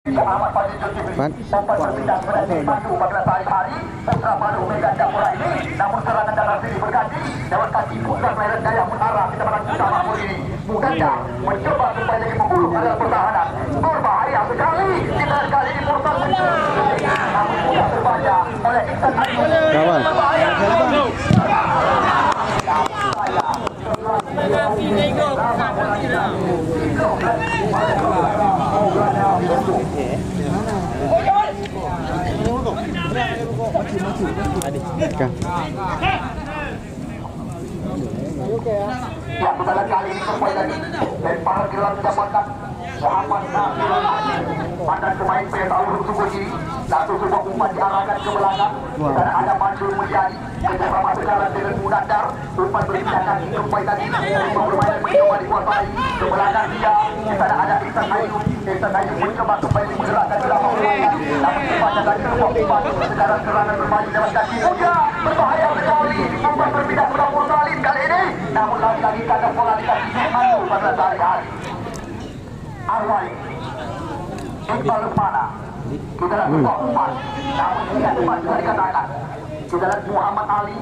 Ahmad Fadil Zulkifli sempat berpindah kepada tim maju pada hari-hari putra baru Mega Japura ini, namun serangan dalam diri berganti lewat kaki putra Kelahiran Jaya mengarah ke depan Putra Mahmud ini. Mudahnya mencoba supaya lagi membunuh adalah pertahanan. Berbahaya sekali kita kali ini Murtal namun mudah terbaca oleh Iksan Ayu. Berbahaya sekali. Ya, setelah kali ini kembali lagi lempar gelar mendapatkan Muhammad Nasir mantan pemain PSA Urut Sungguh ini langsung sebuah umpan diarahkan ke belakang dan ada Mandur Mulyadi bersama sekarang dengan Munandar umpan berpindah kaki kembali lagi permainan mencoba dikuasai ke belakang dia di sana ada Iksan Ayu mencoba kembali menggerakkan ke dalam permainan namun sepanjang lagi sebuah umpan sekarang serangan bermain dalam kaki muda berbahaya sekali umpan berpindah ke dalam Salim kali ini namun lagi-lagi kata pola di kaki Ayu pada hari-hari Arwai Iqbal Lukmana kita lihat sebuah umpan namun dia cepat bisa dikatakan kita lihat Muhammad Ali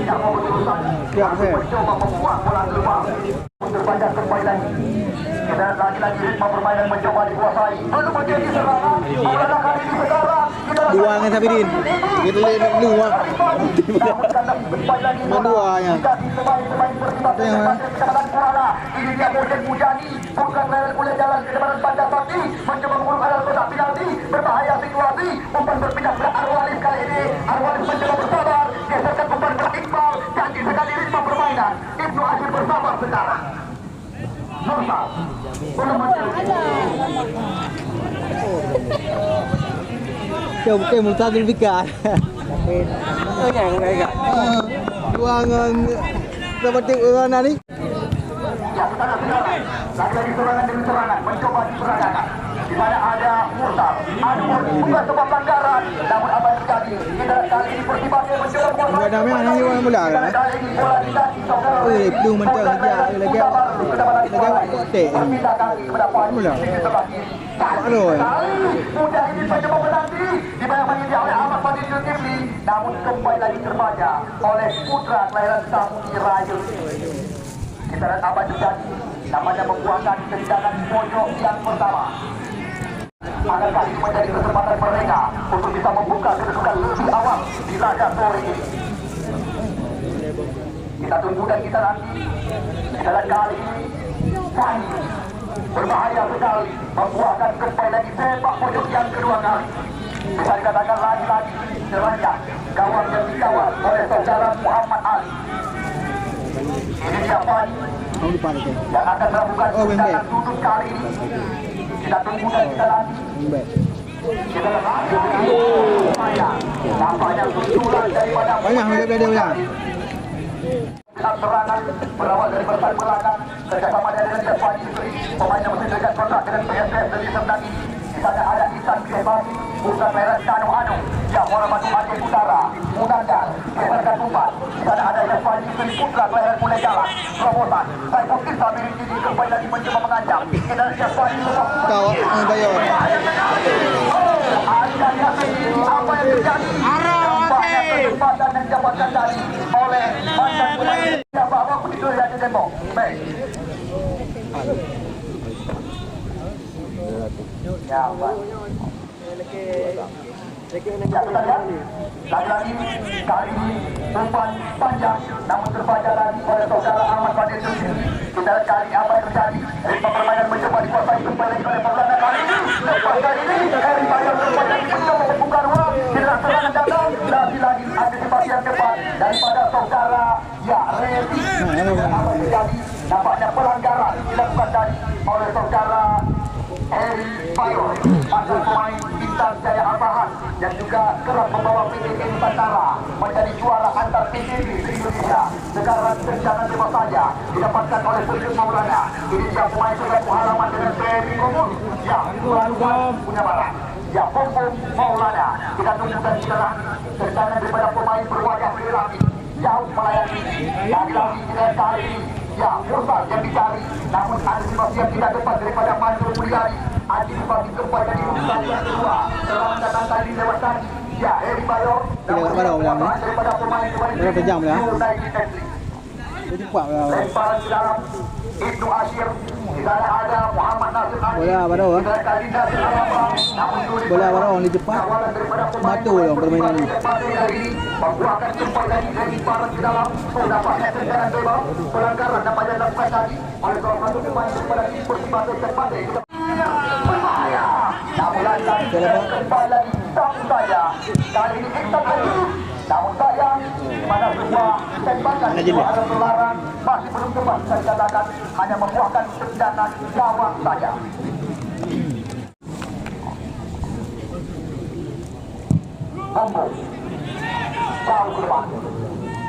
tidak mau berurusan mencoba membuang bola keluar terbaca kembali lagi kita lihat lagi-lagi ritme permainan mencoba dikuasai belum menjadi serangan bola kali ini sekarang dua dengan Sabirin kita lihat dua dua-duanya ini dia Mojen Mujani bukan lewat boleh jalan ke depan Bandar Bakti mencoba mengurung adalah kotak penalti berbahaya situasi umpan berpindah ke Arwalif kali ini Arwalif mencoba bersabar geserkan umpan ke Iqbal cantik sekali ritme permainan Ibnu Asyir bersabar sekarang Nursal belum coba kayak Mutadil Bikar ruangan seperti ruangan ini ya kita lihat sekarang lagi-lagi serangan demi serangan mencoba diperagakan di mana ada Murtal Anwar bukan sebuah pelanggaran namun apa yang terjadi kita kali ini Persibaya mencoba enggak ada main hanya orang bola kan belum mencari saja lagi kote berpindah kaki kepada Fahmi mudah ini mencoba menanti dibayang-bayang dia oleh Ahmad Fadil Zulkifli namun kembali lagi terbaca oleh putra kelahiran Samudi Rayu. Kita lihat apa terjadi namanya membuahkan tendangan pojok yang pertama. Adakah ini menjadi kesempatan mereka untuk bisa membuka kedudukan lebih awal di laga sore ini? Kita tunggu dan kita nanti. Kita lihat kali ini Fahmi berbahaya sekali membuahkan kembali lagi sepak pojok yang kedua kali. Bisa dikatakan lagi-lagi serangan gawang yang dikawal oleh saudara Muhammad Ali. Ini dia Fahmi yang akan melakukan tendangan tutup kali ini. Kita tunggu dan kita nanti. Kita nanti. Nampaknya berjulang daripada serangan berawal dari bertahan belakang kerjasama dengan Jafari pemain yang masih dekat kontrak dengan PSS dari Semdang ini. Di sana ada Ihsan Bihebasi bukan merah Anu yang Muhammad Aceh Utara Munandar geserkan umpan. Di sana ada Jafari Sri Putra kelahiran Mulai Jalan Promosan Saiful Islam ini kembali lagi mencoba mengancam kita Jafari kau bayar apa yang terjadi nampaknya kesempatan yang didapatkan tadi oleh mantan pemain bahwa begitu ya di demo baik ya Pak ya kita lihat lagi-lagi kali ini umpan panjang namun terbaca lagi oleh saudara Ahmad Fadil Zulkifli. Kita lihat kali apa yang terjadi ritme permainan mencoba dikuasai kembali oleh Maulana kali ini lepas kali ini Eri Bayar kembali mencoba membuka ruang tidak serangan datang lagi-lagi antisipasi yang cepat daripada saudara ya Redi apa yang terjadi nampaknya pelanggaran dilakukan tadi oleh saudara Eri Bayar mantan pemain Bintang Jaya Asahan yang juga kerap membawa PTB Nusantara menjadi juara antar PTB di Indonesia. Sekarang tendangan cuma saja didapatkan oleh Sugeng Maulana. Ini dia pemain sudah halaman dengan PTB Komul. Ya, punya barang. Ya, Bom Maulana. Kita tunggu dan kita nanti tendangan daripada pemain berwajah berlaki jauh melayani. Lagi-lagi kita kali ini ya Mursal yang dicari namun antisipasi yang tidak tepat daripada Mandur Mulyadi Adi dibagi kepada di urutan yang kedua. Setelah datang tadi lewat tadi. Ya, Heri Bayo. Tidak kat mana orang ni? Daripada pemain Berapa jam lah? United Athlete. Jadi kuat lah. Lemparan ke dalam Ibnu Ashir. Di sana ada Muhammad Nasir Ali. Bola baru ah. Kali Nasir Alaba. Bola baru orang di Jepang. Batu dong permainan ni. Membuahkan jumpa lagi dari lemparan ke dalam. Dapatnya tendangan bebas. Pelanggaran dapat dilakukan tadi oleh salah satu pemain daripada tim Persibaya Tempate. Berbahaya. Namun lantas kembali lagi Namun saya kali ini kita lagi. Namun saya di mana sebuah tembakan itu ada terlarang masih belum tepat saya katakan hanya membuahkan tendangan gawang saja. Bombo jauh ke depan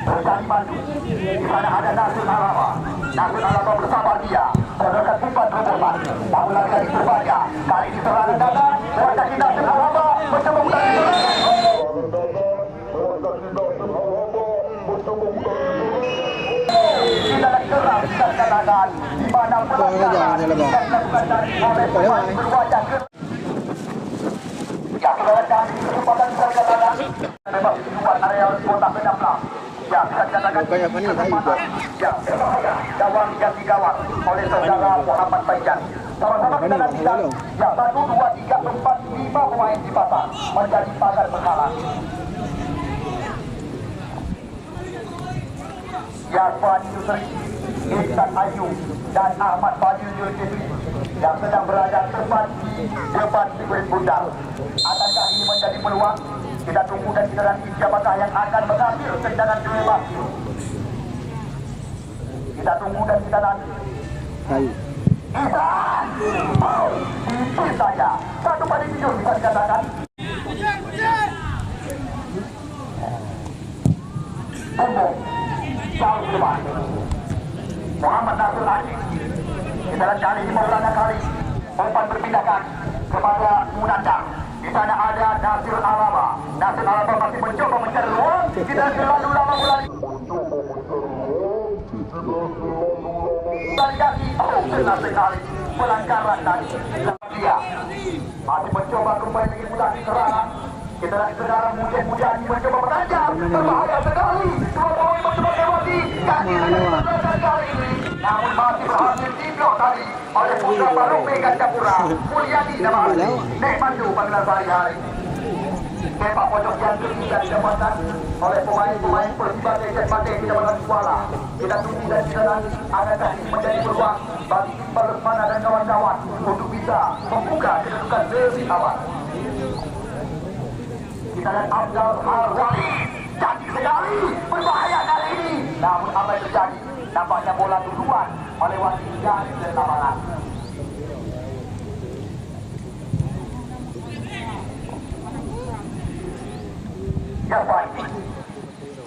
berkali maju di sana ada Nasir Alaba. Nasir Alaba bersama dia meneruskan simpan terobosan namun lagi berbahaya kali ini serangan datang lewat kaki Nasir Alaba mencoba menggunakan tidak keras kita katakan di mana pelanggaran yang dilakukan oleh pemain berwajah ke ya kita lihat di kesempatan kita katakan bebas di luar area kota Penaplang ya bisa dikatakan kesempatan ya berbahaya gawang yang digawang oleh saudara Muhammad Faijan. Sama-sama kita nantikan ya 1, 2, 3, 4, 5 pemain dipasang menjadi pagar penghalang. Yaswan Yusri, Ihsan Ayu dan Ahmad Fadil Yusri yang sedang berada tepat di depan figurin bundar. Akankah ini menjadi peluang? Kita tunggu dan kita nanti siapakah yang akan mengambil tendangan bebas. Kita tunggu dan kita nanti. Ihsan, mau itu saja. 1/7 bisa dikatakan. Tunggu. Jauh ke depan Muhammad Nasir Ali kita lihat kali ini beberapa kali umpan berpindahkan kepada Munandar. Di sana ada Nasir Alaba. Nasir Alaba masih mencoba mencari ruang. Kita terlalu lama mulai dari kaki kena sekali pelanggaran tadi. Dia masih mencoba kembali lagi mulai serangan. Kita lihat sekarang mudah-mudahan mencoba bertanjak. Berbahaya sekali. Dua pemain mencoba lewati kaki kali ini. Namun masih berhasil diblok tadi oleh Putra Baru Megan Capura. Mulyadi nama asli Nek Mandu panggilan sehari-hari. Sepak pojok yang ketiga didapatkan oleh pemain-pemain Persibaya Tempate Kecamatan Kuala. Kita tunggu dan kita nanti adakah ini menjadi peluang bagi Iqbal Lesmana dan kawan-kawan untuk bisa membuka kedudukan lebih awal. Kita lihat Abdul Harwani cantik sekali, berbahaya kali ini. Namun apa yang terjadi? Nampaknya bola duluan melewati garis lapangan. Yang baik,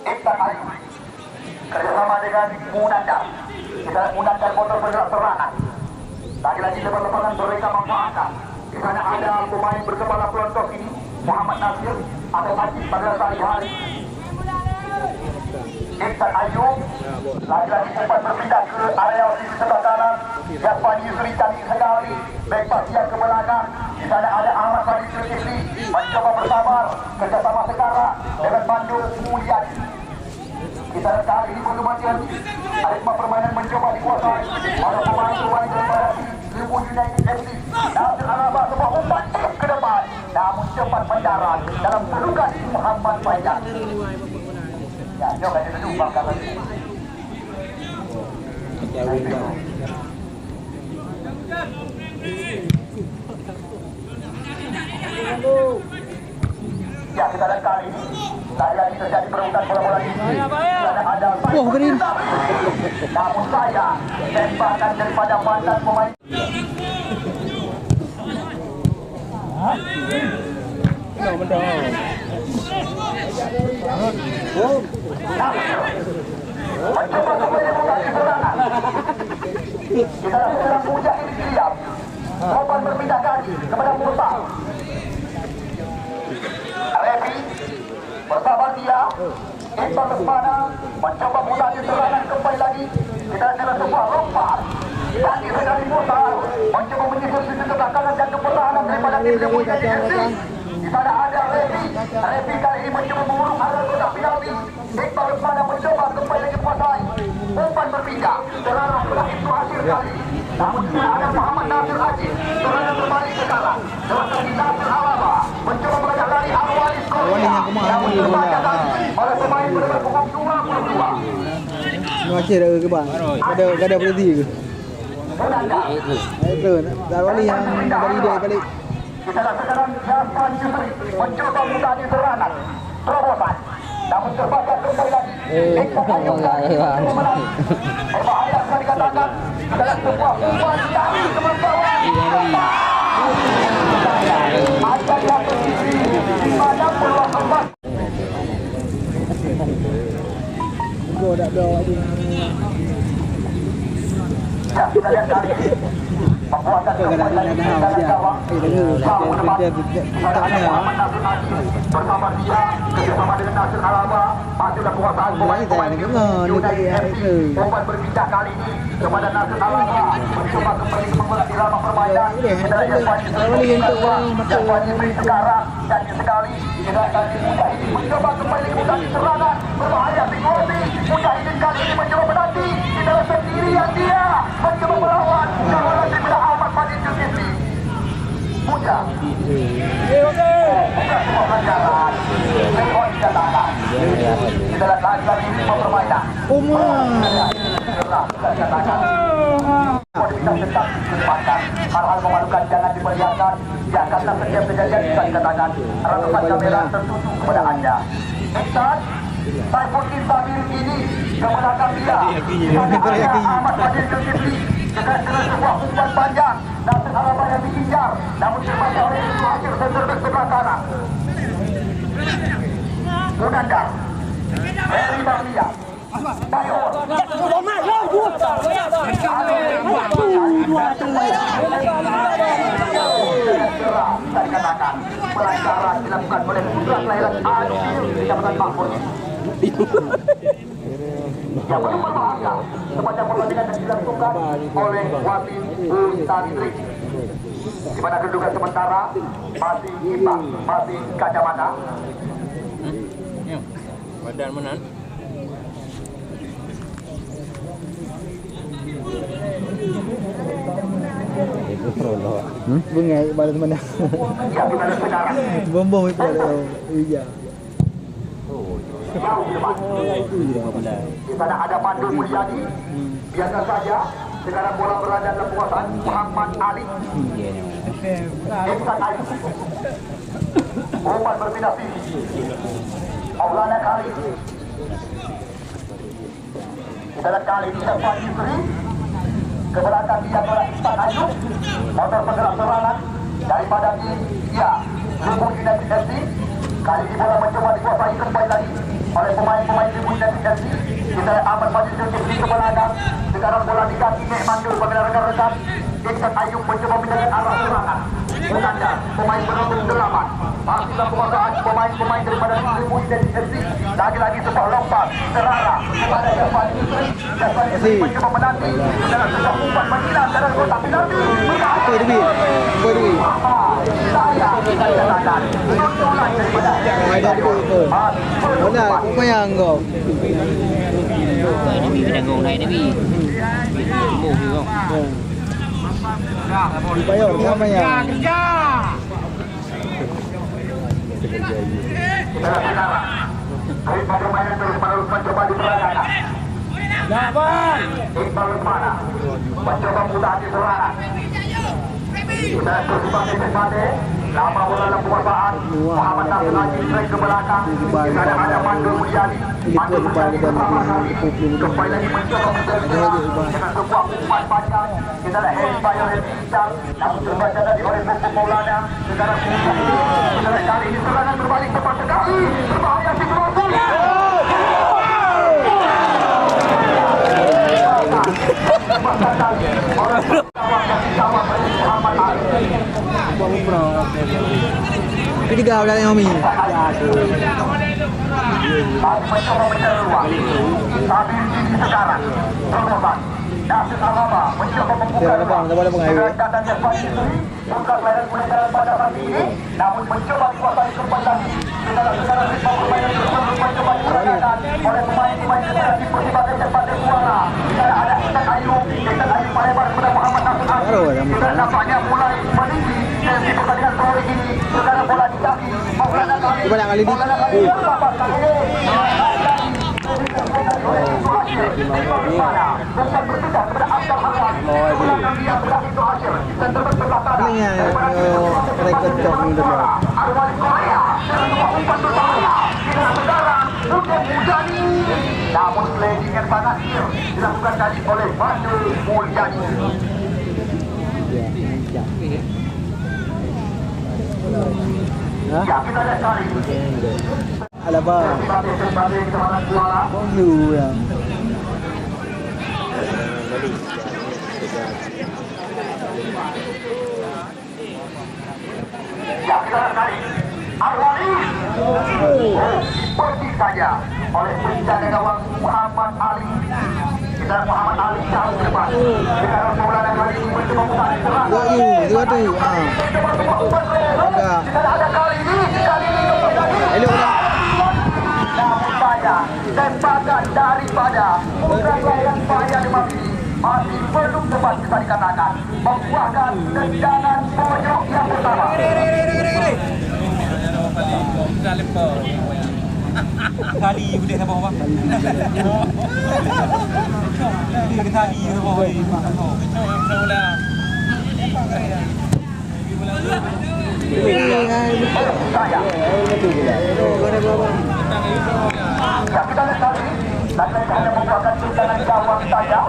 Ihsan Ayu kerjasama dengan Munandar. Kita lihat Munandar motor bergerak serangan. Lagi-lagi lebar lapangan mereka memanfaatkan. Di sana ada pemain berkepala pelontos ini. Muhammad Nasir atau Majid pada sehari-hari. Ihsan Ayu lagi-lagi cepat berpindah ke area sisi sebelah kanan. Yaswan Yusri cantik sekali, baik pasien ke belakang. Di sana ada Ahmad Fadil Zulkifli mencoba bersabar kerjasama sekarang dengan Pandu Mulyadi. Kita lihat kali ini perlumbaan ritme permainan mencoba dikuasai oleh pemain-pemain daripada Limu United FC. Nasir Alaba sebuah umpan ke depan, namun cepat mendarat dalam pelukan Muhammad Faijan. Ya, coba kita tumbang kali ini. Ya, kita lihat kali ini lagi terjadi perebutan bola-bola ini. Ada Green. namun saya tembakan daripada mantan pemain. Mencoba kembali mengganti serangan. Kita sedang puncak ini siap. Umpan berpindah kaki kepada Musa. Revi bersama dia. Iqbal Lesmana mencoba mulai serangan kembali lagi. Kita ada sebuah lompat Tadi sekali Musa mencoba menyusul sisi kebelakangan jantung pertahanan daripada tim yang punya dimensi. Di sana ada Revi kali ini mencoba mengurung arah kotak penalti. Iqbal Usmana mencoba kembali lagi menguasai. Umpan berpindah, terlarang sudah itu hasil kali. Namun sudah ada Muhammad Nasir Haji. Terlarang kembali sekarang. Dalam kali Nasir Alaba mencoba mengajak lari Arwali Skoria. Namun terbaca lagi oleh pemain bernomor punggung 22. Macam ada ke bang? Ada berhenti ke? Itu Darwali yang dari dia balik. Kita lihat sekarang Jasman Yusri mencoba mudah di serangan. Terobosan. Namun terbaca kembali lagi. Berbahaya sekali dikatakan. Kita lihat sebuah umpan dari teman bawah. Ada yang berdiri di mana peluang emas. Gua dah bawa dia. Ya, kita lihat kali ini. Membuatkan kembali lagi dari gawang. Bersama dia, bersama dengan Nasir Alaba, masuklah kekuasaan pemain-pemain United FC. Umpan berpindah kali ini kepada Nasir Alaba, mencoba kembali ke pembola di ramah permainan. Kita lihat Jaswani beri sekarang, janji sekali. Kita kali mudah ini mencoba kembali ke mudah serangan. Berbahaya Bingoli, mudah ini kali ini mencoba menanti. Kita lihat sendirian dia, mencoba melawan. Kawalan daripada Ahmad Fadil Zulkifli. Mudah. Bukan semua pelajaran. Rekod dikatakan. Kita lihat lagi lima permainan. Kita tetap kesempatan. Hal-hal memalukan jangan diperlihatkan. Ya, karena setiap kejadian bisa dikatakan. Ratusan kamera tertuju kepada anda. Iksan, Saifuddin Sabir ini ke belakang dia. Pada ada Ahmad Fadil Zulkifli. Dengan sebuah umpan panjang. Nasir Alaba yang diincar. Namun terbaca oleh hasil senterbek sebelah kanan. Munandar. Heri Bahlia. Bayor. Bisa dikatakan pelanggaran dilakukan oleh putra kelahiran Adil di Kecamatan Makmur. Yang belum berbahaya sepanjang pertandingan yang dilakukan oleh Wasit Ustadri. Di mana kedudukan sementara masih imbang, masih kacamata. Badan menan. Bungai balas mana? Ya, kita lihat sekarang. Bom itu ada. Iya. Jauh di depan. Di sana ada Pandu Mulyadi. Biasa saja. Sekarang bola berada dalam penguasaan Muhammad Ali. Iksan Ayu. Umpan berpindah sini. Maulana kali. Kita lihat kali ini Jasman Yusri. Ke belakang dia adalah Iksan Ayu. Motor penggerak serangan daripada dia Lumbung United FC. Kali ini bola mencoba dikuasai kembali lagi oleh pemain-pemain Lumbung United FC. Kita lihat Ahmad Fadil Zulkifli ke belakang. Sekarang bola di kaki Mek Mandul bagi rekan-rekan. Iksan Ayu mencoba menjaga arah serangan. Munanda, pemain bernombor 8. Masuklah penguasaan pemain-pemain daripada Lumbung United FC. Lagi-lagi sebuah lompat terarah kepada Jasman Yusri. Jasman Yusri mencoba menanti dalam sebuah umpan menyilang dalam kotak penalti. Apa dia? Apa dia? Saya kita katakan tuntunan daripada Ada tu. Mana kau yang kau? Ini bidang gong này đấy bi. Mù gì không? Bayo, siapa yang? Ritme permainan terus-menerus mencoba diperagakan. Iqbal Usmana mencoba mudah di serangan. Sudah tersebagai sebagai lama bola dalam penguasaan. Muhammad Nasir Haji strike ke belakang. Di sana ada Pandu Mulyadi. Pandu Mulyadi pertama kali kembali lagi mencoba menjadi dengan sebuah umpan panjang. Kita lihat Heri Bayor yang diincar. Namun terbaca tadi oleh Bobo Maulana. Sekarang kita lihat kali ini serangan berbalik cepat sekali. Berbahaya situasi. Ketiga udah yang Omi. Mencoba mencari ruang. Sabir sekarang terobosan. Nasir Alaba mencoba membuka ruang. Datangnya Fahmi Suri buka layanan penekanan pada kali ini, namun mencoba dikuasai kembali lagi. Sekarang ritme permainan tersebut mencoba diperagakan oleh pemain-pemain generasi pertimbangan cepat dan kuala. Sekarang ada Isan Ayu melebar kepada Muhammad Nasir Aziz. Sekarang nampaknya mulai meninggi di pertandingan sore ini. Sekarang bola di kaki. Maulana kali berlapas kali ini. Bukan berpindah kepada Abdul Hasan. Belakang dia berlari itu Hasil. Dan terus berlatar. Arwani Korea. Dengan dua umpan berbahaya. Dengan saudara Udin Mujani. Namun sliding yang sangat kecil dilakukan tadi oleh Badru Mulyani. Ya, kita lihat kali. Alaba. Bolu ya. Ya, kita lihat kali. Arwani. Pergi saja oleh penjaga gawang Muhammad Ali. Kita Muhammad Ali jauh ke depan. Sekarang Maulana kali ini mencoba buka serang. Dua tu. Kita ada kali ini kembali lagi. Elok dah. Namun sayang, tembakan daripada bukan layan Fahya Demami masih belum dapat bisa dikatakan membuahkan tendangan pojok yang pertama. Kali boleh sama apa? Dia kali sama apa? Ya, kita lihat kali lagi hanya membuahkan tendangan gawang saja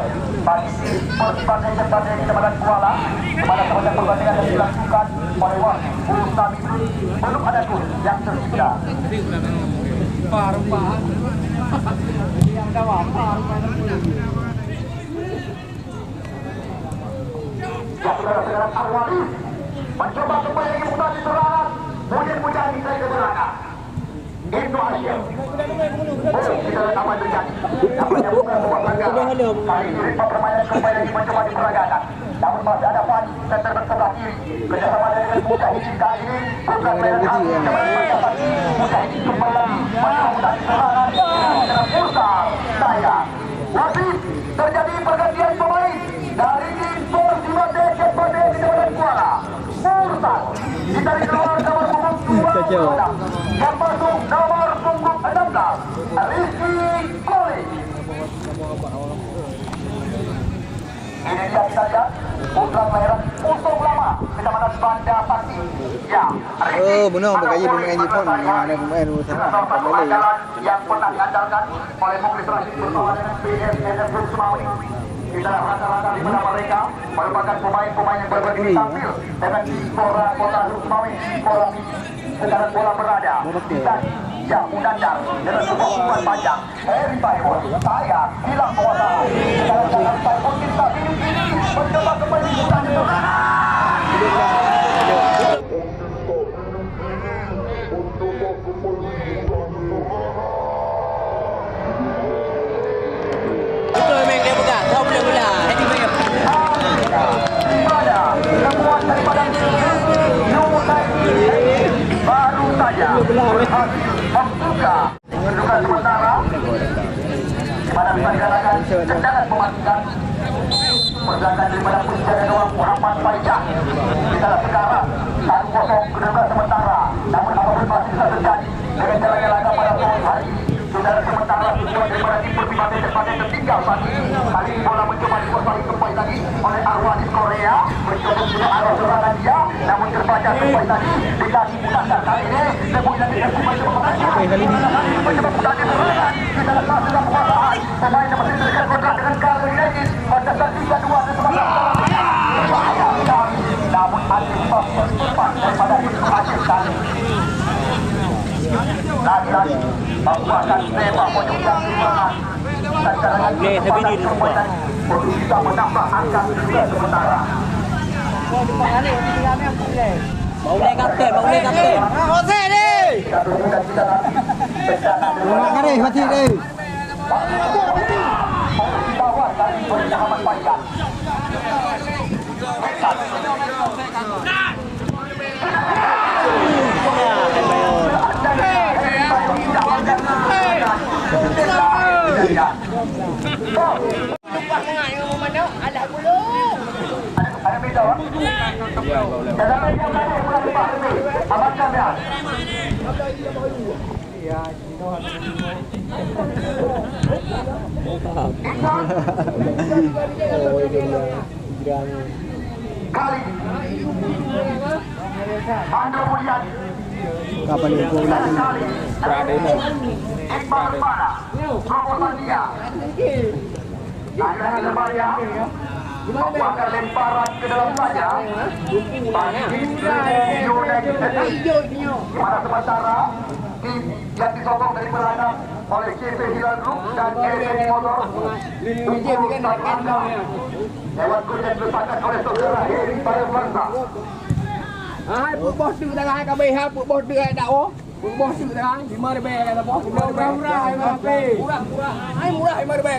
bagi pertandingan cepat yang kepada Kuala kepada sepanjang pertandingan yang dilakukan oleh wasit Ustami. Belum ada gol yang tercipta. Ya, saudara-saudara Arwani mencoba kembali lagi mutasi serangan. Kemudian Mujani saya ke belakang. Ibnu Hashim. Kita lihat apa yang terjadi. Nampaknya bukan sebuah pelanggaran. Kali ini ritme permainan kembali lagi mencoba diperagakan. Namun masih ada Fahmi center sebelah kiri. Kerjasama dengan Mujahidin kali ini bukan permainan Mujahidin kembali lagi mencoba mutasi serangan. Dengan Mursal saya. Wasit terjadi pergantian pemain dari tim Persima Deket Pade di Jabatan Kuala. Mursal ditarik keluar nomor punggung 2 yang masuk nomor punggung 16 Rizky Koli. Ini dia kita lihat putra kelahiran Usung Lama Kecamatan Banda Pati. Ya, Oh, benar bergaya pemain Jepun. Ada pemain jalan yang pernah diandalkan oleh Mukhlis Rashid bersama dengan PSNF Sumawi. Kita rata-rata di mana mereka merupakan pemain-pemain yang berbeda tampil dengan Istora Kota Sumawi, Kota sekarang bola berada di tadi Jamu Dandar dengan sebuah umpan panjang. Heri Taibon, saya hilang kewasaan. Sekarang jangan Taibon kita ini mencoba kembali bukan itu. Baru saja membuka kedudukan sementara di mana bisa dikatakan tendangan mematikan pergerakan daripada penjaga gawang Muhammad Faizah. Kita sekarang 1-0 kedudukan sementara. Namun apapun masih bisa terjadi dengan jalannya laga pada sore hari. Saudara sementara tujuan daripada tim Persima cepat yang tertinggal saat ini. Kali ini bola mencoba dikuasai kembali lagi oleh Arwani Korea. Mencoba punya arah serangan dia, namun terbaca kembali tadi dikasih mutasi kali ini. Kemudian dikasih mencoba mengajar. Mencoba mutasi serangan. Kita lepas dalam kekuasaan. Pemain yang masih terikat kontrak dengan Carlo Inegis. Pada saat 3-2 dan sementara. Berbahaya sekali. Namun antisipasi cepat daripada Ibnu Hashim kali. Lagi-lagi membuahkan tembak pojok yang serangan. Dan cadangan kesempatan kembali tadi untuk bisa menambah angka kedudukan sementara. Mau boleh kapten. Jose ni. Kita teruskan kita nanti. Terima kasih, Fatih. Bawah kali oleh Ahmad Faizal. Kali Andro Mulyadi Kapan ni kau nak kali Iqbal Mana Promosandia Nanda Hilmaya membuatkan lemparan ke dalam saja bagi United. Di mana sementara tim yang disokong dari belakang oleh KP Hilal Group dan KP Motor unggul satu angka lewat gol yang diletakkan oleh saudara Heri Bayangwangsa. Bos tu tengah kami ha, bos tu dak oh. Bos tu tengah 5 lebih lah bos. Murah ai mape. Murah. Ai murah ai mape.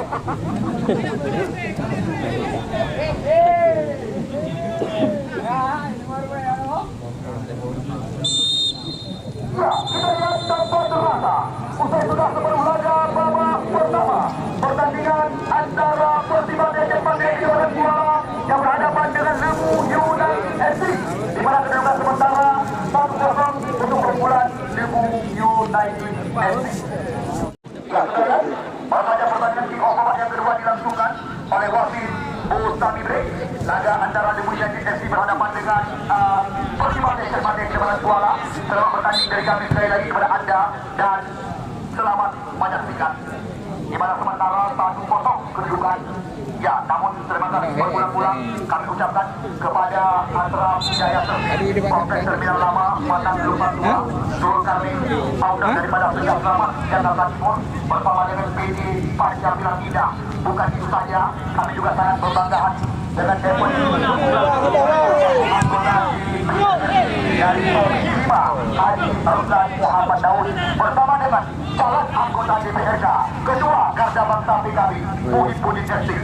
Ya, kita lihat tanpa terasa. Usai sudah sebelum laga babak pertama pertandingan antara Persima Desa Pandai Kebaran Kuala yang berhadapan dengan Lembu United FC, di mana kedudukan sementara 1-0 untuk perkumpulan Lembu United FC. Ya, saudara, baru saja pertandingan kick-off babak yang kedua dilangsungkan oleh wasit Bustami Bre. Laga antara Lembu United FC berhadapan dengan Persima Desa Pandai Kebaran Kuala. Selamat bertanding dari kami sekali lagi kepada anda dan selamat menyaksikan. Di mana sementara 1-0 kedudukan. Ya, namun terima kasih berulang-ulang kami ucapkan kepada Asraf Jaya Servis, Kompleks Terminal Lama, Matang Lupa Tua, Surul Karni, founder daripada Setiap Selamat Jakarta Timur, bersama dengan PD Pancabilang Indah. Bukan itu saja, kami juga sangat berbangga hati dengan Depot anggota dari Komisi 5 Haji Ruslan Muhammad Daud bersama dengan calon anggota DPRK Ketua Garda Bangsa PKB Muhyiddin Jasir,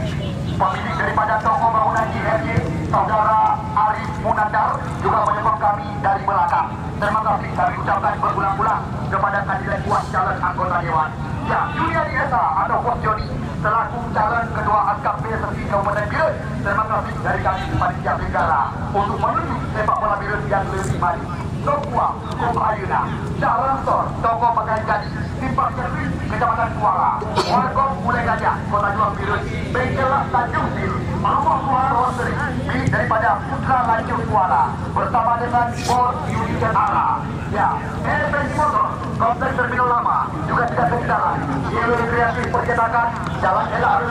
pemilik daripada toko bangunan IRJ Saudara Arif Munandar juga menyokong kami dari belakang. Terima kasih kami ucapkan berulang-ulang kepada kandidat kuat calon anggota Dewan. Ya, Juliani Esa atau Bos Joni selaku calon ketua Askap PSSI Kabupaten Biren. Terima kasih dari kami Panitia Negara untuk menuju sepak bola Biren yang lebih maju. Tokua, Kopayuna, Caransor, Toko Pakai Jadi, Simpang Servis, Kecamatan Kuala, Warkop Mulai Gajah, Kota Juang Biren, Bengkelas Tanjung Biru, Rumah Suara Roseri, milik daripada Putra Lancung Kuala, bersama dengan Sport United Ara. Ya, Efendi Motor, Kompleks Terminal Lama, juga tidak ketinggalan. Yellow Kreatif Percetakan, Jalan LR,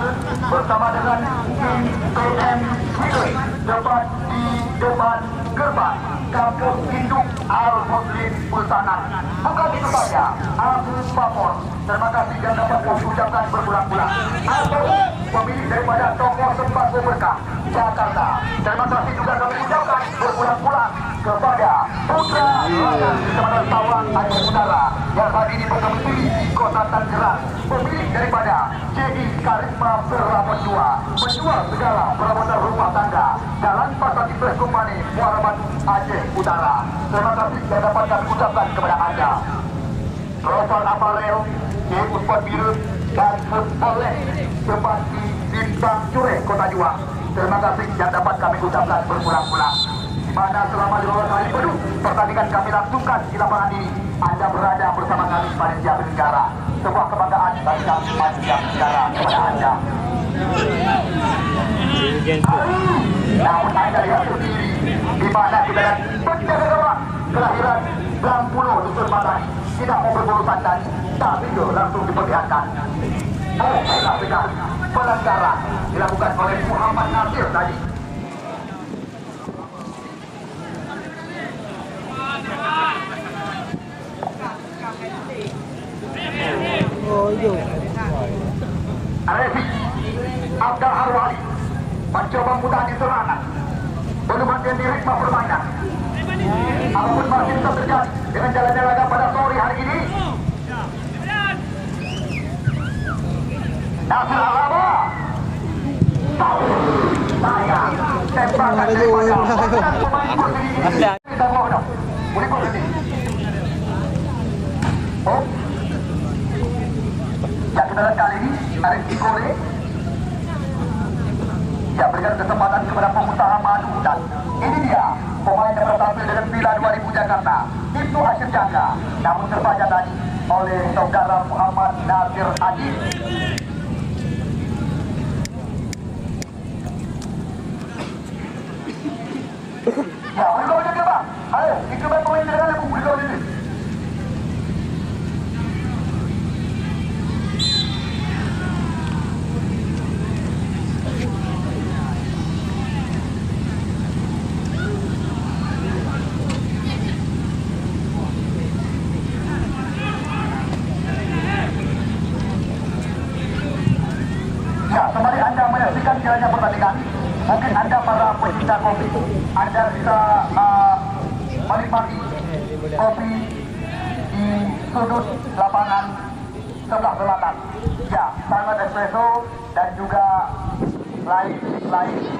bersama dengan PM Midway, tepat di depan gerbang Kampung Induk Al-Muslim Pulsanan. Bukan itu saja, Abu Papor, terima kasih yang dapat kami ucapkan berulang-ulang. Atau pemilik daripada toko sembako berkah Jakarta. Terima kasih juga kami ucapkan berulang-ulang kepada Putra Rakyat Kecamatan Tawang Aceh Utara yang saat ini berdomisili di Kota Tangerang, pemilik daripada JI Karisma Perabot 2, menjual segala perabotan rumah tangga, Jalan Pasar Impres Company, Muara Batu, Aceh Utara. Terima kasih yang dapat kami ucapkan kepada anda. Rosal Aparel, Ibu Sport Biru dan oleh tempat di Bintang Cure Kota Juang. Terima kasih yang dapat kami ucapkan berulang-ulang. Di mana selama 15 hari penuh pertandingan kami langsungkan di lapangan ini, anda berada bersama kami Panitia Negara. Sebuah kebanggaan bagi kami Panitia Negara kepada anda. Namun anda lihat sendiri di mana kita dan penjaga kelahiran Blampulo Dusun Matani tidak mau berburu santan, tapi langsung diperlihatkan. Oh, enak sekali. Pelanggaran dilakukan oleh Muhammad Nasir tadi. Refi Abdul Harwali mencoba mudah di serangan, belum menjadi ritme permainan. Apapun masih bisa terjadi dengan jalannya laga pada sore hari ini. Nasir Alaba ada juga. Kita mau dong. Boleh kau nanti. Oh. Ya, kita lihat kali ini Arif Kikole. Ya, berikan kesempatan kepada pengusaha madu dan ini dia pemain yang bertampil dengan Pila 2000 Jakarta, Ibnu Hashim Jangga, namun terbaca tadi oleh saudara Muhammad Nasir Adil. Ya, boleh kau jadi apa? Ayo, kita main pemain dengan aku, boleh kau jadi. Ya, kembali Anda menyaksikan jalannya pertandingan. Mungkin Anda para pecinta kopi, Anda bisa menikmati kopi di sudut lapangan sebelah selatan. Ya, sangat espresso dan juga lain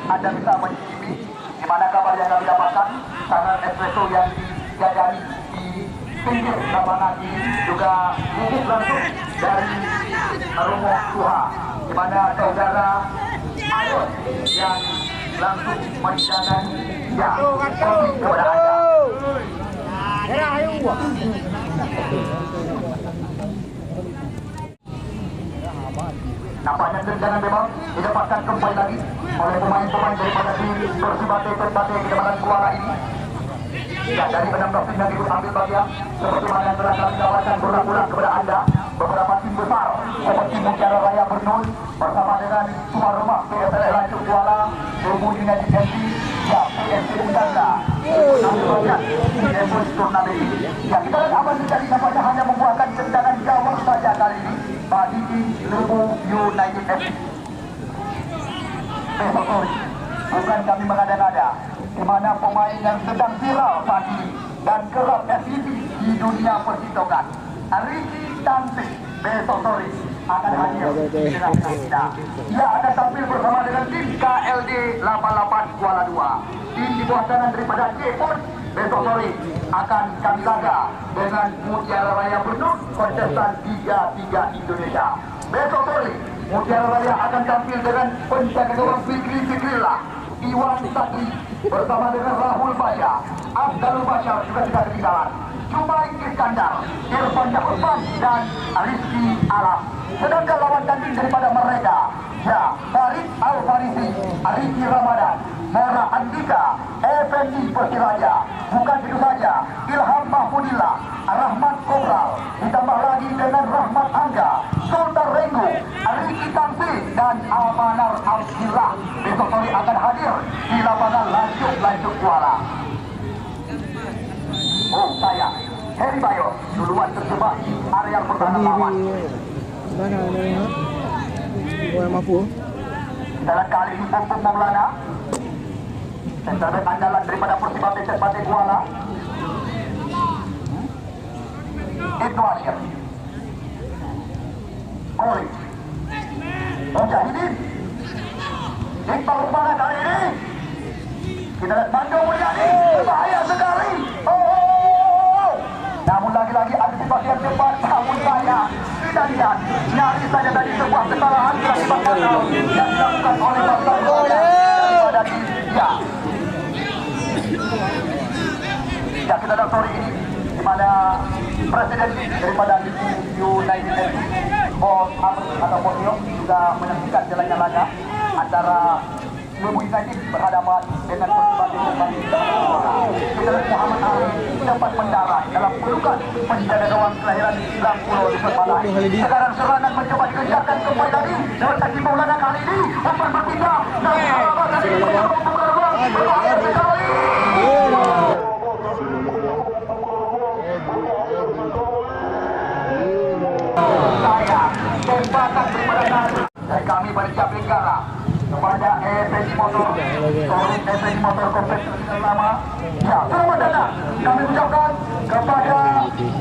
Anda bisa mencicipi. Di mana kabar yang kami dapatkan, sangat espresso yang dijajari di pinggir lapangan ini juga bubuk langsung dari rumah Tuha, di mana saudara Ayon yang langsung menjaga ya kopi kepada Anda. Nampaknya tendangan memang didapatkan kembali lagi oleh pemain-pemain daripada tim Persibate Kecamatan Kuala ini. Ya, dari 16 tim yang ikut ambil bagian, seperti mana yang telah kami tawarkan berulang-ulang kepada Anda, beberapa tim besar seperti Mutiara Raya Bernul bersama dengan tuan rumah PSL Lancung Kuala, Bumi United FC, ya PSC Uganda, ambil bagian di level turnamen ini. Ya, kita lihat apa terjadi, nampaknya hanya membuahkan tendangan gawang saja kali ini bagi tim Lebu United FC. Bukan kami mengada-ngada, di mana pemain yang sedang viral saat ini dan kerap FTV di dunia persitongan, Ricky Tansi besok sore akan hadir di tengah-tengah kita. Ia akan tampil bersama dengan tim KLD 88 Kuala 2. Tim di bawah tangan daripada J pun besok sore akan kami laga dengan Mutiara Raya Bernul, kontestan 3-3 Indonesia. Besok sore Mutiara Raya akan tampil dengan penjaga gawang Fikri-Fikrillah, Iwan Sakri bersama dengan Rahul Baya, Abdul Bashar juga tidak ketinggalan, Jumain Iskandar, Irfan Jakuban dan Rizky Alam. Sedangkan lawan tanding daripada mereka, ya, Farid Al-Farisi, Ariki Ramadan, Mora Andika, Effendi Persiraja. Bukan itu saja, Ilham Mahmudillah, Rahmat Kobral, ditambah lagi dengan Rahmat Angga, Sultan Renggu, Ariki Tamsi dan Almanar Al-Gillah. Besok sore akan hadir di lapangan Lancung Kuala. Oh, saya Heri Bayo duluan terjebak di area pertahanan lawan. Mana ni? Orang mampu. Dalam kali ini Pumpung Maulana, sentramen andalan daripada Persibate Kuala, Ibnu Hashim, Koli, Mujahidin, Iqbal Rukmana kali ini. Kita lihat Bandung Mulyadi, berbahaya sekali. Namun lagi-lagi antisipasi yang cepat, namun saya tidak lihat. Nyaris saja tadi sebuah kesalahan yang dilakukan oleh Pasar daripada dia. Ya, kita lihat sore ini di mana Presiden daripada United FC, Bos Amr atau Bos Yok juga menyaksikan jalannya laga antara Lebu United berhadapan dengan Persibate Kuala. Kita lihat Muhammad Ali dapat mendarat dalam pelukan penjaga gawang kelahiran Islam Pulau di Permalai. Sekarang serangan mencoba dikejarkan kembali lagi dengan kaki Maulana kali ini untuk berpindah dan sahabat dari membuka ruang berbahaya sekali. Saya tembakan daripada dari kami Panitia Pelengkara kepada Effendi Motor, showroom Effendi Motor Kompleks Selama. Ya, selamat datang kami ucapkan kepada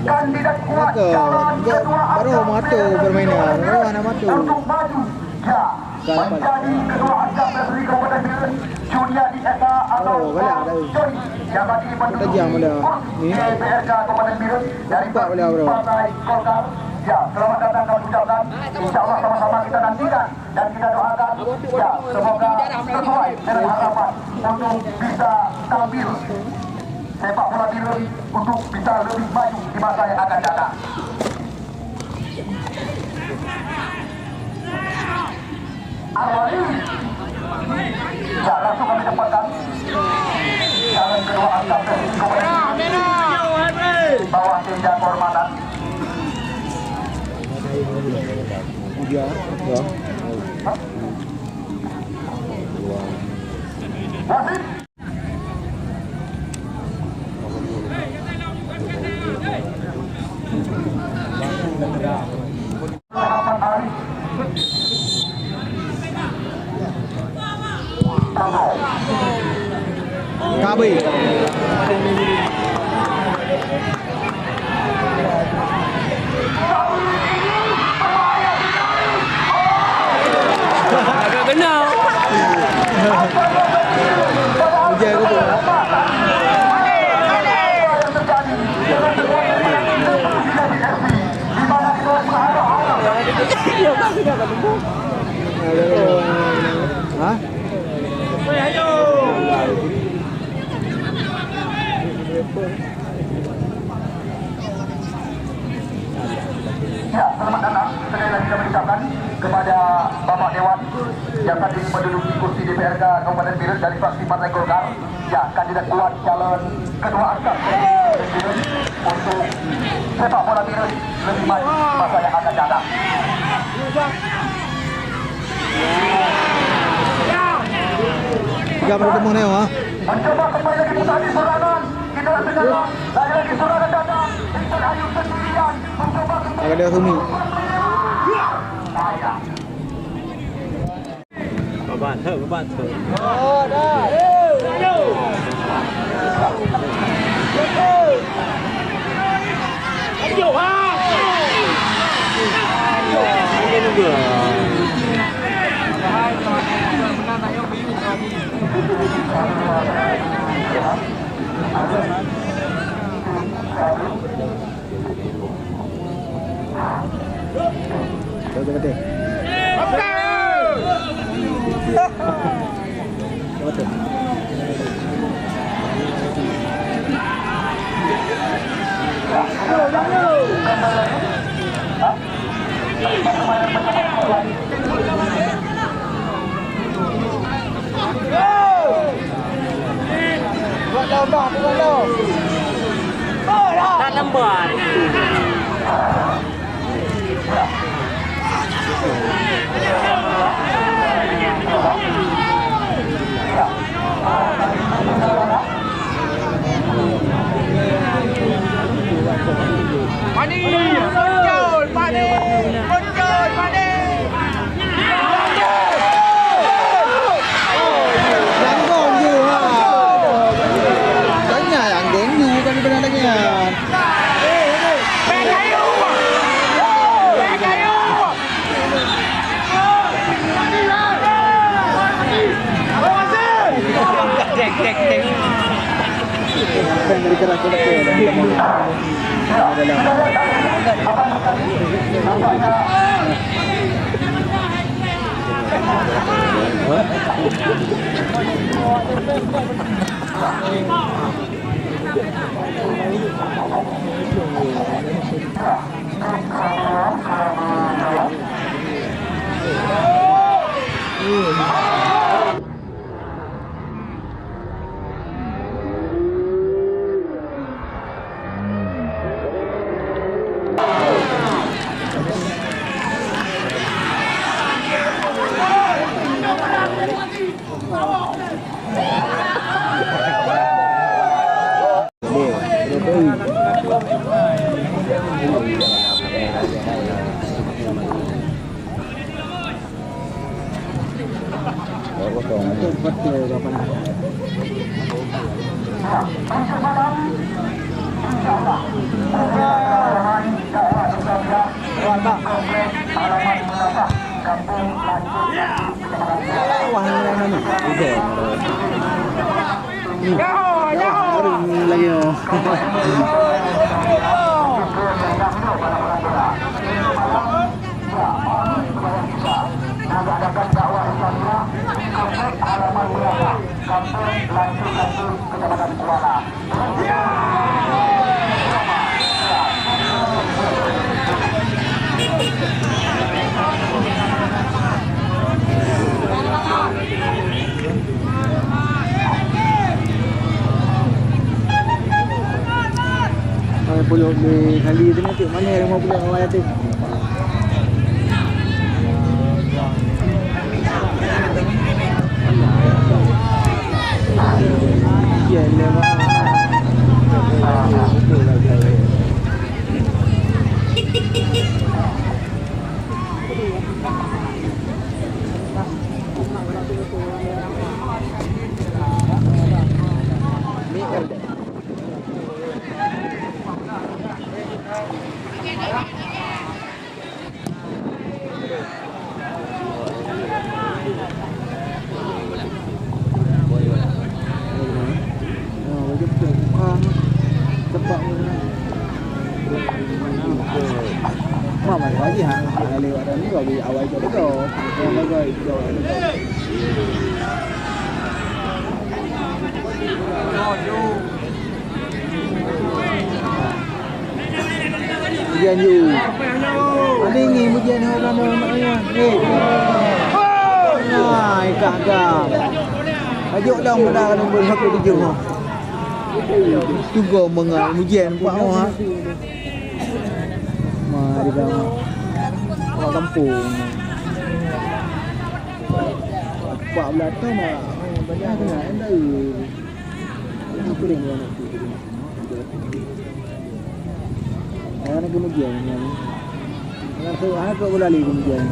kandidat kuat calon ketua baru matu permainan, baru anak matu. untuk maju, ya, menjadi ketua Asam Resmi Kabupaten Junior di SA atau Oh, boleh ada. Joy yang bagi menduduki Tajam boleh. kursi Ni. DPRK Kabupaten Biren dari Nampak boleh, bro. Partai Golkar. Ya, selamat datang kami ucapkan. InsyaAllah sama-sama kita nantikan dan kita doakan. Ya, semoga sesuai dengan harapan untuk bisa tampil sepak bola Biren untuk bisa lebih maju di masa yang akan datang. Awali. Ya, langsung kami dapatkan calon kedua angkat Presiden Kabupaten bawah tenda kehormatan. Dia. Ya. Wasit. Muhammad Arif. Tanggal. Kabe. Agak benar. Ujian aku tu. Hah? Ya, selamat datang. Sekali lagi kami ucapkan kepada Bapak Dewan yang tadi menduduki kursi DPRK Kabupaten Biren dari fraksi Partai Golkar. Ya, kandidat kuat calon kedua angkat Biren untuk sepak bola Biren lebih maju di masa yang akan datang. Tiga baru temu neo ah. Mencoba kembali lagi tadi serangan. Kita sekarang lagi serangan datang. Intan Ayu sendirian mencoba kembali. Agak dia sumi. Beban tu. Oh, dah. Ayo, ha. Betul. Betul. Tak lembar. Yang gol je ha. Tanya yang gol je bukan benar lagi kan. Dek. Apa yang dari keras ke dalam. Wah, Lagi oh. Mengadakan dakwah Islamiyah Kampung halaman Melaka, Kampung Lanjut Kecamatan Kuala. Kalau puluk di kali tu nanti mana yang mau puluk awal tu? Ya, lewat. Betul lah dia. Ni ada. Mama lagi hang lewat ni bagi awal je tu. Bagi tu. Ujian you. Ada ni ujian orang maknya. Nah, kakak. Ajuk dah mudah kan nombor 17. Tunggu mengal ujian buat ha. Mari bang. Orang kampung. Pak belata mah banyak kena anda. Apa dia nak tu? Ayah nak kemudian ni. Kalau tu aku boleh lagi kemudian.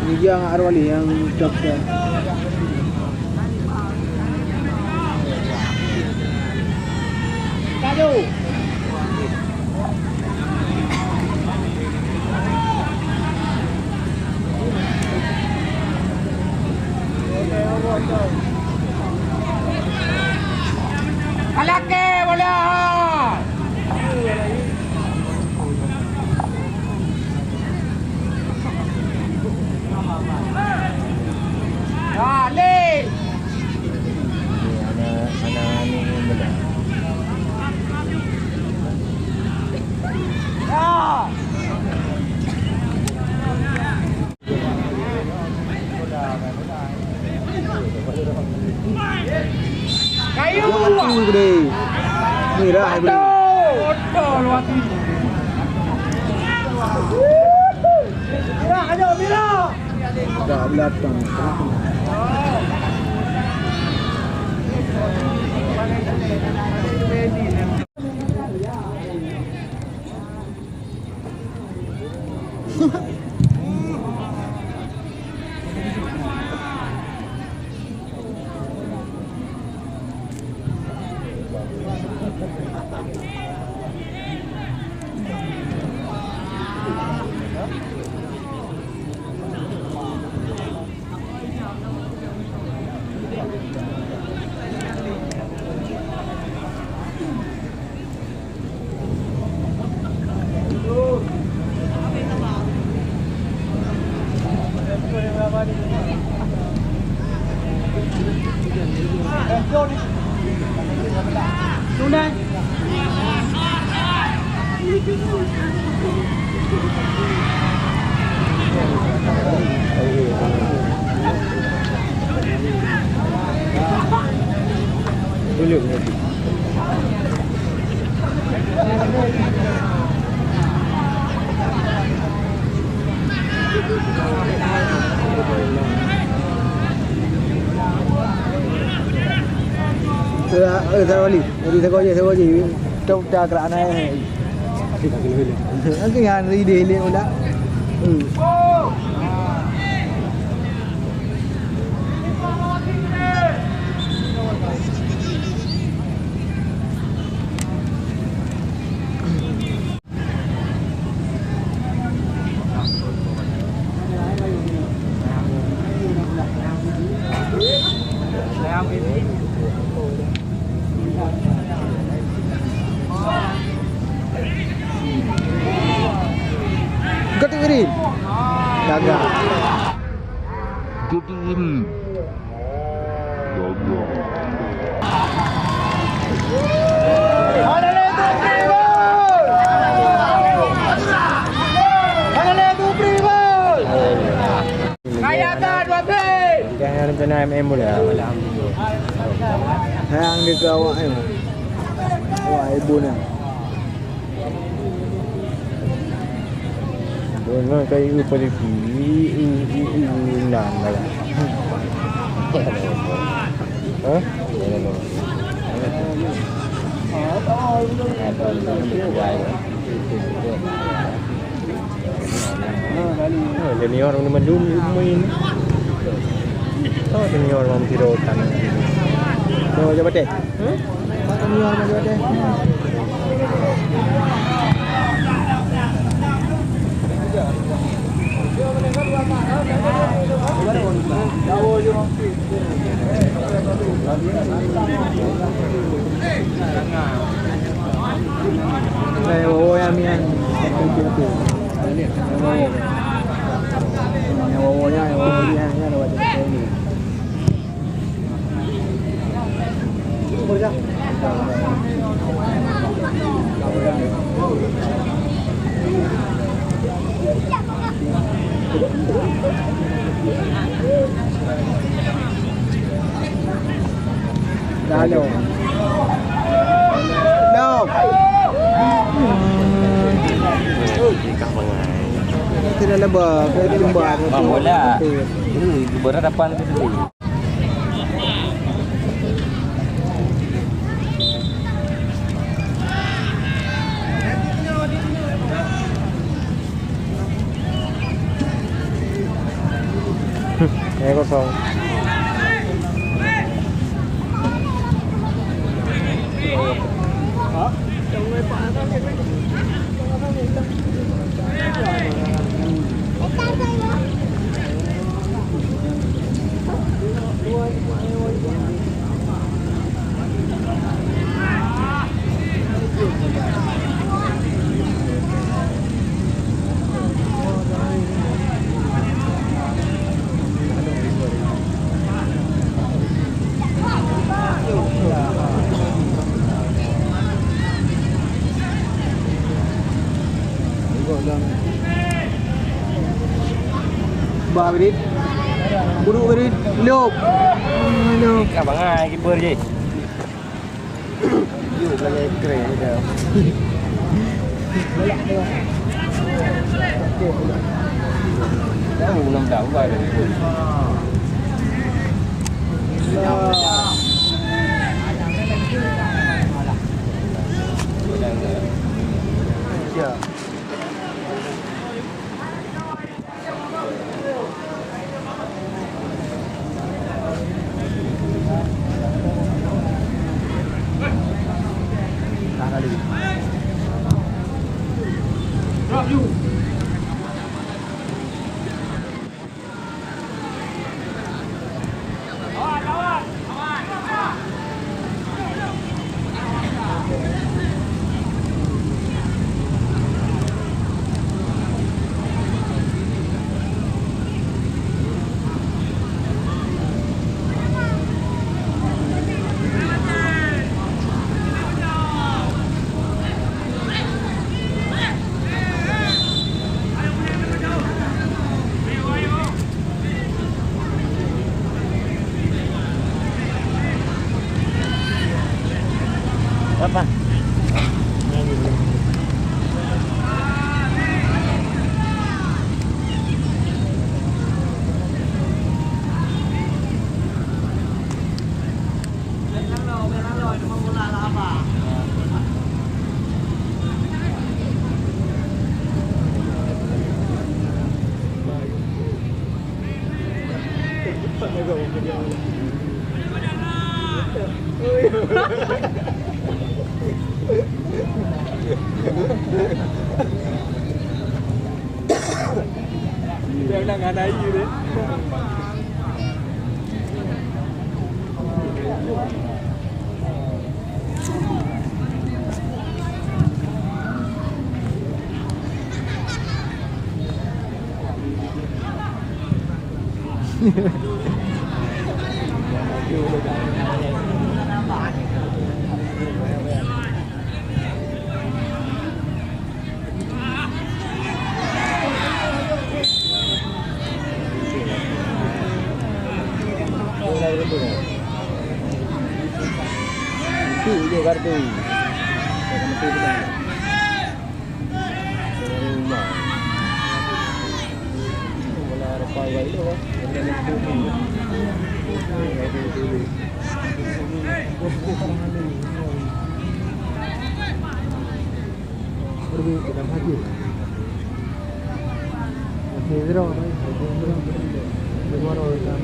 Ini dia Arwali yang dokter. Kado. Alake boleh. Kali. Anak ni benar. Ah. Kayu. Kayu gede. Merah gede. Betul waktu. Merah aja merah. Dah belakang. Tunai. Belum lagi. Sarwali, jadi saya je. Tok dah kerana ni. Nanti yang ready ni ulah. Gagal. Kayakan Wasit. Jangan rencana MM boleh. Sayang dia ke awak ni. Awak ibu ni. Dono kayu pada nan lah. Hah? Jadi orang mendum main. Oh, ini orang tirotan. Oh, coba deh. Ini orang coba deh. Oh, yang mian. Halo. No. Tidak lebah, kita lembar. Bola. Berhadapan ke sini. Kosong. Ba berit. Buruk berit. Lop. Aduh. Abang ai keeper je. Yuk lagi keren dah. Bolak dia. Tahu 6 tahun baru. Ya. Drop you. Apa? Dia nak ada air dia. Itu je kartu. Jangan mesti benar. Rumah. Bola repai gay tu. Pergi ke dalam haji. Okey, zero. Luar orang.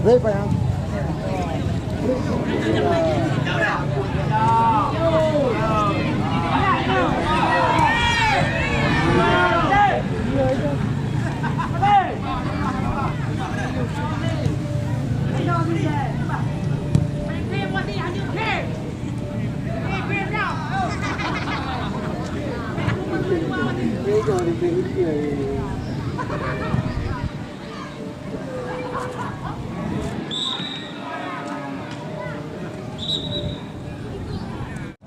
Break Pak yang.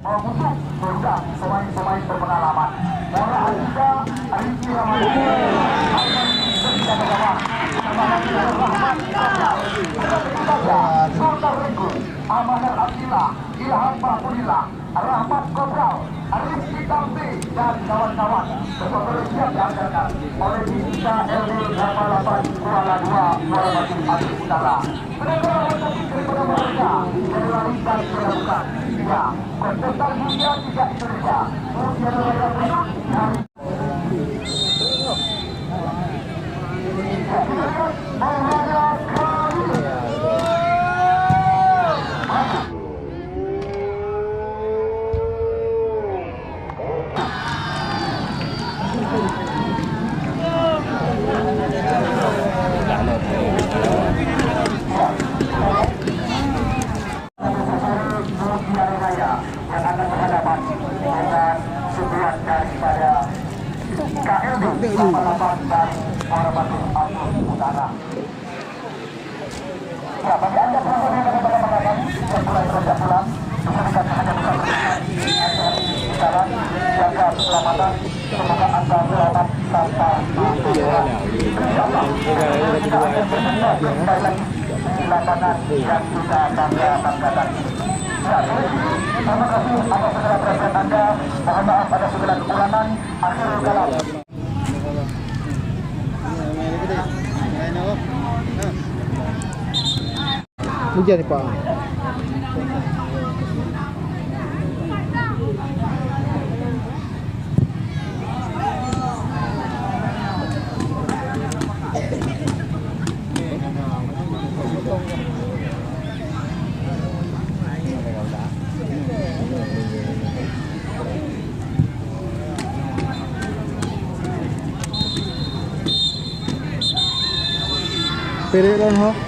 Mengusung program pemain-pemain berpengalaman. Mola Alida, Arifin Ramadan, Sultan Renggu, Ahmad Abdillah, Ilham Mahmudillah, Rahmat Kobral, Arifin Kampi, dan kawan-kawan. Peserta siap dianggarkan oleh Dita LD 88 Kuala 2 Kuala Batu Aceh Utara. Mereka menjadi daripada mereka generalitas terbuka. Ya, kontestan dunia tidak Indonesia. Usia mereka penuh dan yang akan berhadapan dengan sebuah daripada KLD 88 dari Kuala Batu Aceh Utara. Ya, bagi anda penonton yang ada pada malam yang mulai beranjak pulang, disampaikan hanya bisa berjalan di jalan, jaga keselamatan, semoga anda selamat sampai tujuan. InsyaAllah, kita akan berjumpa kembali lagi di lapangan yang kita banggakan. Ya, terima kasih atas segala perhatian anda. Mohon maaf ada segala kekurangan. Akhirul kalam. Hujan ni Pak. Period on ho.